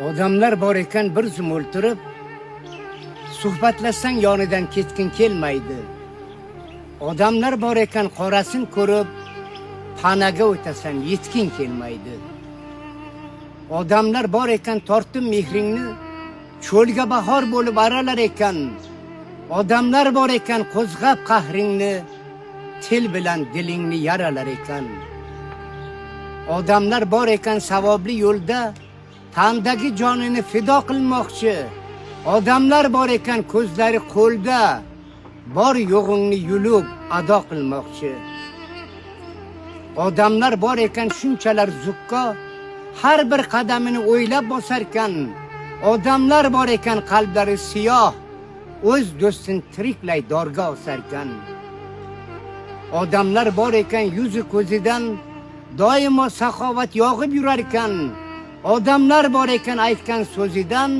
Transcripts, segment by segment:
Odamlar bor ekan bir zum o'ltirib, suhbatlashsang yonidan ketgin kelmaydi. Odamlar bor ekan qorasin ko'rib, panaga o'tasan yetgin kelmaydi. Odamlar bor ekan tortib mehringni, cho'lga bahor bo'lib aralar ekan. Odamlar bor ekan qo'zg'ab qahringni, til bilan dilingni yaralar ekan. Odamlar bor ekan savobli yo'lda, tandagi jonini fido qilmoqchi. Odamlar bor ekan ko'zlari qo'lda, bor yo'g'ingni yulib ado qilmoqchi. Odamlar bor ekan shunchalar zukko, har bir qadamini o'ylab bosarkan. Odamlar bor ekan qalblari siyoh, o'z do'stin tiriklay dorga osarkan. Odamlar bor ekan yuzi ko'zidan doimo saxovat yog'ib yurarkan. Odamlar bor ekan aytgan so'zidan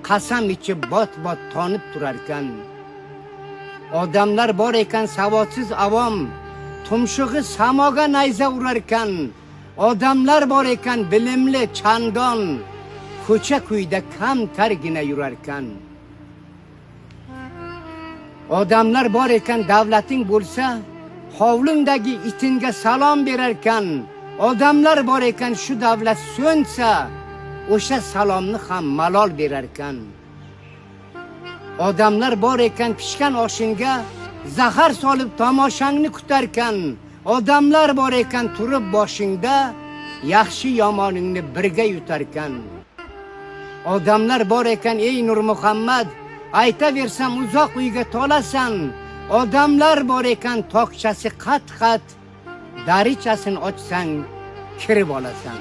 qasam ichib bot-bot tonib turarkan. Odamlar bor ekan savodsiz avom, tumshug'i samoga nayza urarkan. Odamlar bor ekan bilimli chandon, ko'cha-kuyda kamtargina yurarkan. Odamlar bor ekan davlating bo'lsa, hovlingdagi itinga salom berarkan. Odamlar bor ekan shu davlat so'nsa, o'sha salomni ham malol berarkan. Odamlar bor ekan pishgan oshingga zahar solib tomoshangni kutarkan. Odamlar bor ekan turib boshingda yaxshi yomoningni birga yutarkan. Odamlar bor ekan ey Nur Muhammad, aytaversam uzoq uyga tolasan. Odamlar bor ekan tokchasi qat-qat, darichasini ochsang kirib olasan.